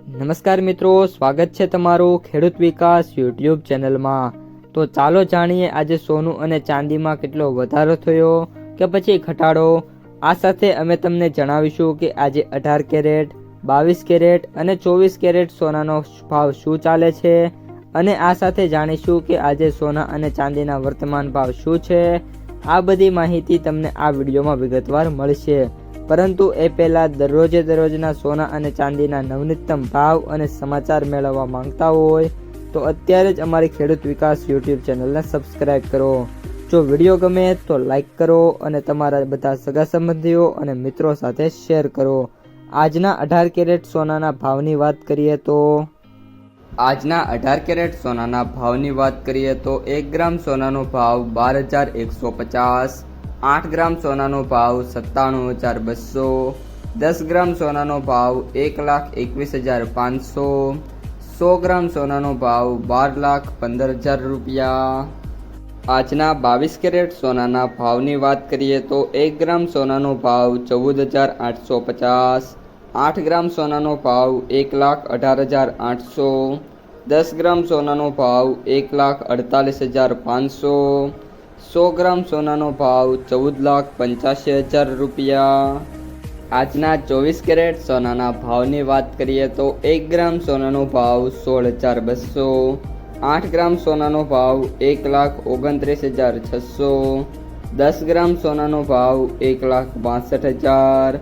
નમસ્કાર મિત્રો, સ્વાગત છે તમારું ખેડૂત વિકાસ યુટ્યુબ ચેનલમાં। તો ચાલો જાણીએ આજે સોનું અને ચાંદીમાં કેટલો વધારો થયો કે પછી ઘટાડો। આ સાથે અમે તમને જણાવીશું કે આજે 18 કેરેટ, 22 કેરેટ અને 24 કેરેટ સોનાનો ભાવ શું ચાલે છે અને આ સાથે જાણીશું કે આજે સોના અને ચાંદીના વર્તમાન ભાવ શું છે। આ બધી માહિતી તમને આ વિડીયોમાં વિગતવાર મળશે, પરંતુ એ પહેલાં દરરોજના સોના અને ચાંદીના નવનીતમ ભાવ અને સમાચાર મેળવવા માંગતા હોય તો અત્યારે જ અમારી ખેડૂત વિકાસ યુટ્યુબ ચેનલને સબસ્ક્રાઈબ કરો। જો વિડીયો ગમે તો લાઈક કરો અને તમારા બધા સગા સંબંધીઓ અને મિત્રો સાથે શેર કરો। આજના 18 કેરેટ સોનાના ભાવની વાત કરીએ તો આજના 18 કેરેટ સોનાના ભાવની વાત કરીએ તો 1 ગ્રામ સોનાનો ભાવ 12,150, 8 ગ્રામ સોનાનો ભાવ 97,200, 10 ગ્રામ સોનાનો ભાવ 1,21,500, 100 ગ્રામ સોનાનો ભાવ 12,15,000 રૂપિયા। આજના 22 કેરેટ સોનાના ભાવની વાત કરીએ તો 1 ગ્રામ સોનાનો ભાવ 14,850, 8 ગ્રામ સોનાનો ભાવ 1,18,800, 10 ગ્રામ સોનાનો ભાવ 1,48,500, 100 ગ્રામ સોનાનો ભાવ 14,85,000 રૂપિયા। આજના 24 કેરેટ સોનાના ભાવની વાત કરીએ તો 1 ગ્રામ સોનાનો ભાવ 16,200, 8 ગ્રામ સોનાનો ભાવ 1,29,600, 10 ગ્રામ સોનાનો ભાવ 1,62,000,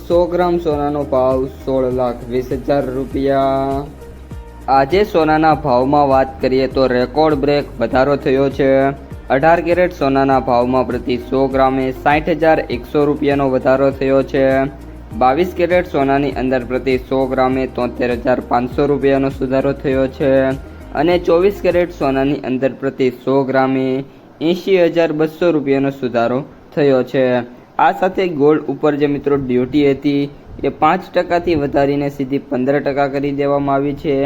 100 ગ્રામ સોનાનો ભાવ 16,20,000 રૂપિયા। આજે સોનાના ભાવમાં વાત કરીએ તો રેકોર્ડ બ્રેક વધારો થયો છે। 18 કેરેટ સોનાના ભાવમાં પ્રતિ 100 ગ્રામે 60,100 રૂપિયાનો વધારો થયો છે। 22 કેરેટ સોનાની અંદર પ્રતિ 100 ગ્રામે 73,500 રૂપિયાનો સુધારો થયો છે અને 24 કેરેટ સોનાની અંદર પ્રતિ 100 ગ્રામે 80,200 રૂપિયાનો સુધારો થયો છે। આ સાથે ગોલ્ડ ઉપર જે મિત્રો ડ્યુટી હતી એ 5%થી વધારીને સીધી 15% કરી દેવામાં આવી છે।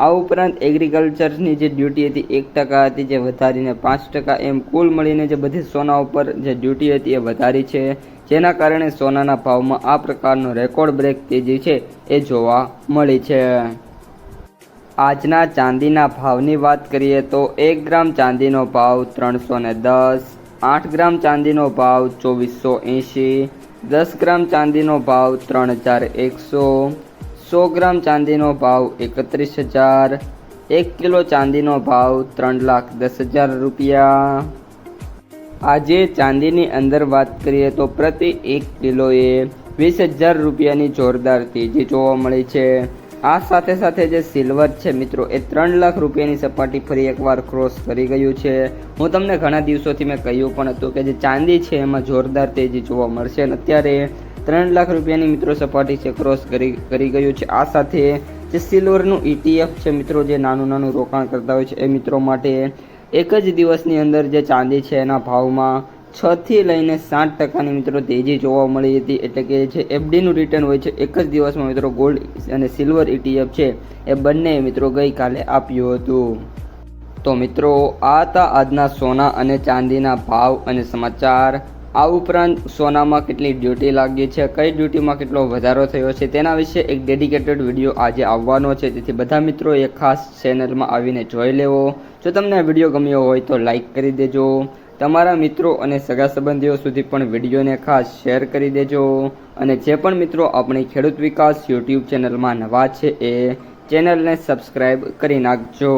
આ ઉપરાંત એગ્રીકલ્ચરની જે ડ્યુટી હતી 1% હતી, જે વધારીને 5%, એમ કુલ મળીને જે બધી સોના ઉપર જે ડ્યુટી હતી એ વધારી છે, જેના કારણે સોનાના ભાવમાં આ પ્રકારનો રેકોર્ડ બ્રેક તેજી છે એ જોવા મળી છે। આજના ચાંદીના ભાવની વાત કરીએ તો 1 ગ્રામ ચાંદીનો ભાવ 310, 8 ગ્રામ ચાંદીનો ભાવ 2,480, 10 ગ્રામ ચાંદીનો ભાવ 3,100, 100 ગ્રામ ચાંદીનો ભાવ 31,000, 1 કિલો ચાંદીનો ભાવ 3,10,000 રૂપિયા। આજે ચાંદીની અંદર વાત કરીએ તો પ્રતિ 1 કિલોએ 20,000 રૂપિયાની જોરદાર તેજી જોવા મળી છે। આ સાથે જે સિલ્વર છે મિત્રો એ 3 લાખ રૂપિયાની સપાટી ફરી એકવાર ક્રોસ કરી ગયું છે। હું તમને ઘણા દિવસોથી મેં કહ્યું પણ હતું કે જે ચાંદી છે એમાં જોરદાર તેજી જોવા મળશે અને અત્યારે 3 લાખ રૂપિયાની મિત્રો સપાટી છે ક્રોસ કરી ગયું છે। આ સાથે જે સિલ્વરનું ETF છે મિત્રો, જે નાનું રોકાણ કરતા હોય છે એ મિત્રો માટે એક જ દિવસની અંદર જે ચાંદી છે એના ભાવમાં 6 થી લઈને 7%ની મિત્રો તેજી જોવા મળી હતી। એટલે કે જે FDનું રિટર્ન હોય છે એક જ દિવસમાં મિત્રો ગોલ્ડ અને સિલ્વર ETF છે એ બંને મિત્રો ગઈકાલે આપ્યું હતું। તો મિત્રો આ હતા આજના સોના અને ચાંદીના ભાવ અને સમાચાર। આ ઉપરાંત સોનામાં કેટલી ડ્યુટી લાગી છે, કઈ ડ્યુટીમાં કેટલો વધારો થયો છે તેના વિશે એક ડેડિકેટેડ વિડીયો આજે આવવાનો છે, તેથી બધા મિત્રો એ ખાસ ચેનલમાં આવીને જોઈ લેવો। જો તમને આ વિડીયો ગમ્યો હોય તો લાઈક કરી દેજો, તમારા મિત્રો અને સગા સંબંધીઓ સુધી પણ વિડીયોને ખાસ શેર કરી દેજો અને જે પણ મિત્રો આપણી ખેડૂત વિકાસ યુટ્યુબ ચેનલમાં નવા છે એ ચેનલને સબસ્ક્રાઈબ કરી નાખજો।